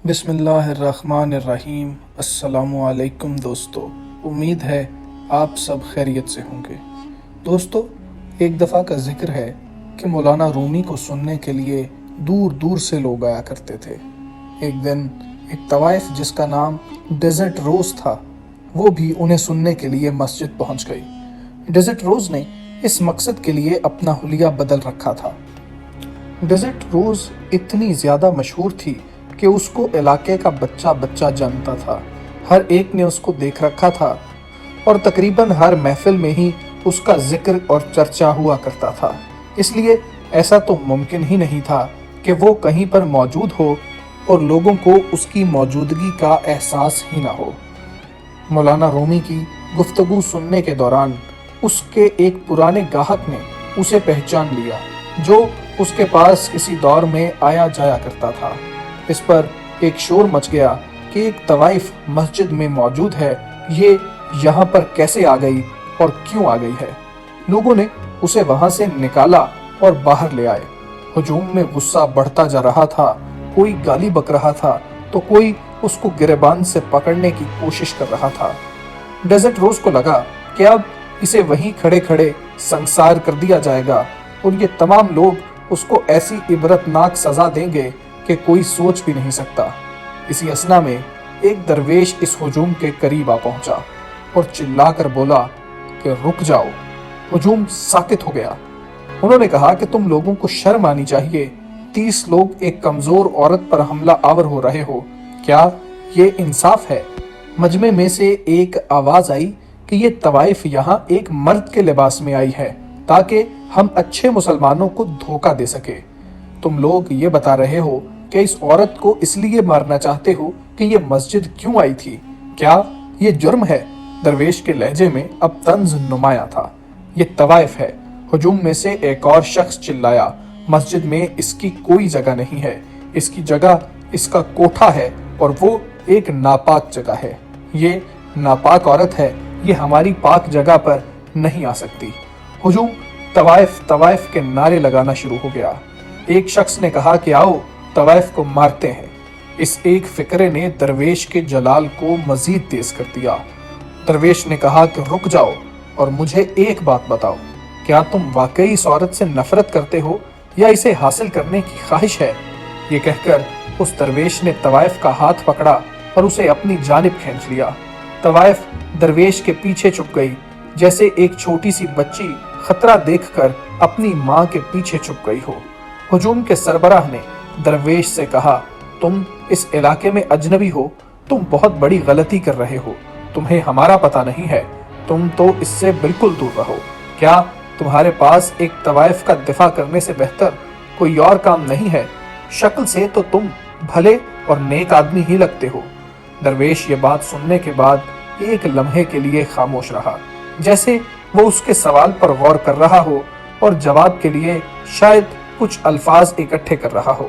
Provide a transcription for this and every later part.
بسم اللہ الرحمن الرحیم۔ السلام علیکم دوستو، امید ہے آپ سب خیریت سے ہوں گے۔ دوستو، ایک دفعہ کا ذکر ہے کہ مولانا رومی کو سننے کے لیے دور دور سے لوگ آیا کرتے تھے۔ ایک دن ایک طوائف جس کا نام ڈیزرٹ روز تھا، وہ بھی انہیں سننے کے لیے مسجد پہنچ گئی۔ ڈیزرٹ روز نے اس مقصد کے لیے اپنا حلیہ بدل رکھا تھا۔ ڈیزرٹ روز اتنی زیادہ مشہور تھی کہ اس کو علاقے کا بچہ بچہ جانتا تھا۔ ہر ایک نے اس کو دیکھ رکھا تھا اور تقریباً ہر محفل میں ہی اس کا ذکر اور چرچا ہوا کرتا تھا۔ اس لیے ایسا تو ممکن ہی نہیں تھا کہ وہ کہیں پر موجود ہو اور لوگوں کو اس کی موجودگی کا احساس ہی نہ ہو۔ مولانا رومی کی گفتگو سننے کے دوران اس کے ایک پرانے گاہک نے اسے پہچان لیا، جو اس کے پاس کسی دور میں آیا جایا کرتا تھا۔ اس پر ایک شور مچ گیا کہ ایک طوائف مسجد میں موجود ہے، یہ یہاں پر کیسے آ گئی اور کیوں آ گئی ہے؟ لوگوں نے اسے وہاں سے نکالا اور باہر لے آئے۔ ہجوم میں غصہ بڑھتا جا رہا تھا، کوئی گالی بک رہا تھا تو کوئی اس کو گریبان سے پکڑنے کی کوشش کر رہا تھا۔ ڈیزرٹ روز کو لگا کہ اب اسے وہیں کھڑے کھڑے سنسار کر دیا جائے گا اور یہ تمام لوگ اس کو ایسی عبرتناک سزا دیں گے کہ کوئی سوچ بھی نہیں سکتا۔ اسی اثنا میں ایک درویش اس ہجوم کے قریب آ پہنچا اور چلا کر بولا کہ رک جاؤ۔ ہجوم ساکت ہو گیا۔ انہوں نے کہا کہ تم لوگوں کو شرم آنی چاہیے، 30 لوگ ایک کمزور عورت پر حملہ آور ہو رہے ہو، کیا یہ انصاف ہے؟ مجمع میں سے ایک آواز آئی کہ یہ طوائف یہاں ایک مرد کے لباس میں آئی ہے تاکہ ہم اچھے مسلمانوں کو دھوکہ دے سکے۔ تم لوگ یہ بتا رہے ہو کہ اس عورت کو اس لیے مارنا چاہتے ہو کہ یہ مسجد کیوں آئی تھی، کیا یہ جرم ہے؟ درویش کے لہجے میں اب طنز نمایاں تھا۔ یہ طوائف ہے۔ ہجوم میں سے ایک اور شخص چلایا، مسجد میں اس کی کوئی جگہ نہیں ہے، اس کی جگہ اس کا کوٹھا ہے اور وہ ایک ناپاک جگہ ہے۔ یہ ناپاک عورت ہے، یہ ہماری پاک جگہ پر نہیں آ سکتی۔ ہجوم طوائف کے نعرے لگانا شروع ہو گیا۔ ایک شخص نے کہا کہ آؤ طوائف کو مارتے ہیں۔ اس ایک فکرے نے درویش کے جلال کو مزید تیز کر دیا۔ درویش نے کہا کہ رک جاؤ اور مجھے ایک بات بتاؤ، کیا تم واقعی اس عورت سے نفرت کرتے ہو یا اسے حاصل کرنے کی خواہش ہے؟ یہ کہہ کر اس درویش نے طوائف کا ہاتھ پکڑا اور اسے اپنی جانب کھینچ لیا۔ طوائف درویش کے پیچھے چھپ گئی، جیسے ایک چھوٹی سی بچی خطرہ دیکھ کر اپنی ماں کے پیچھے چھپ گئی ہو۔ ہجوم کے سربراہ نے درویش سے کہا، تم اس علاقے میں اجنبی ہو، تم بہت بڑی غلطی کر رہے ہو، تمہیں ہمارا پتہ نہیں ہے، تم تو اس سے بالکل دور رہو۔ کیا تمہارے پاس ایک طوائف کا دفاع کرنے سے بہتر کوئی اور کام نہیں ہے؟ شکل سے تو تم بھلے اور نیک آدمی ہی لگتے ہو۔ درویش یہ بات سننے کے بعد ایک لمحے کے لیے خاموش رہا، جیسے وہ اس کے سوال پر غور کر رہا ہو اور جواب کے لیے شاید کچھ الفاظ اکٹھے کر رہا ہو۔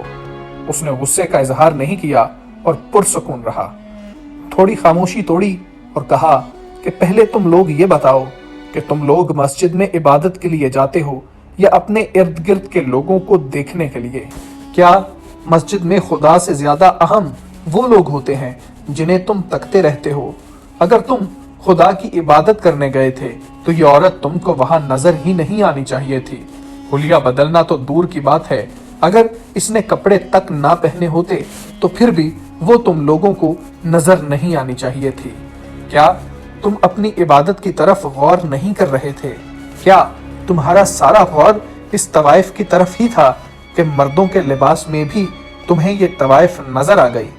اس نے غصے کا اظہار نہیں کیا اور پرسکون رہا۔ تھوڑی خاموشی توڑی اور کہا کہ پہلے تم لوگ یہ بتاؤ کہ تم لوگ مسجد میں عبادت کے لیے جاتے ہو یا اپنے ارد گرد کے لوگوں کو دیکھنے کے لیے؟ کیا مسجد میں خدا سے زیادہ اہم وہ لوگ ہوتے ہیں جنہیں تم تکتے رہتے ہو؟ اگر تم خدا کی عبادت کرنے گئے تھے تو یہ عورت تم کو وہاں نظر ہی نہیں آنی چاہیے تھی۔ حلیہ بدلنا تو دور کی بات ہے، اگر اس نے کپڑے تک نہ پہنے ہوتے تو پھر بھی وہ تم لوگوں کو نظر نہیں آنی چاہیے تھی۔ کیا تم اپنی عبادت کی طرف غور نہیں کر رہے تھے؟ کیا تمہارا سارا غور اس طوائف کی طرف ہی تھا کہ مردوں کے لباس میں بھی تمہیں یہ طوائف نظر آ گئی؟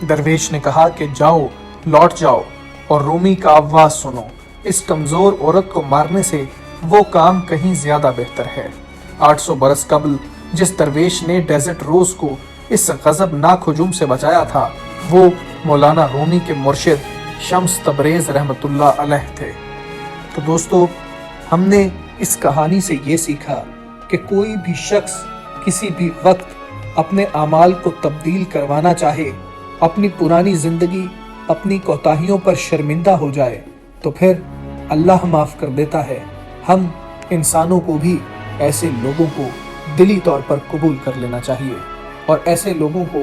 درویش نے کہا کہ جاؤ، لوٹ جاؤ اور رومی کا آواز سنو۔ اس کمزور عورت کو مارنے سے وہ کام کہیں زیادہ بہتر ہے۔ 800 برس قبل جس درویش نے ڈیزرٹ روز کو اس غضبناک ہجوم سے بچایا تھا، وہ مولانا رومی کے مرشد شمس تبریز رحمۃ اللہ علیہ تھے۔ تو دوستو، ہم نے اس کہانی سے یہ سیکھا کہ کوئی بھی شخص کسی بھی وقت اپنے اعمال کو تبدیل کروانا چاہے، اپنی پرانی زندگی، اپنی کوتاہیوں پر شرمندہ ہو جائے تو پھر اللہ معاف کر دیتا ہے۔ ہم انسانوں کو بھی ایسے لوگوں کو دلی طور پر قبول کر لینا چاہیے اور ایسے لوگوں کو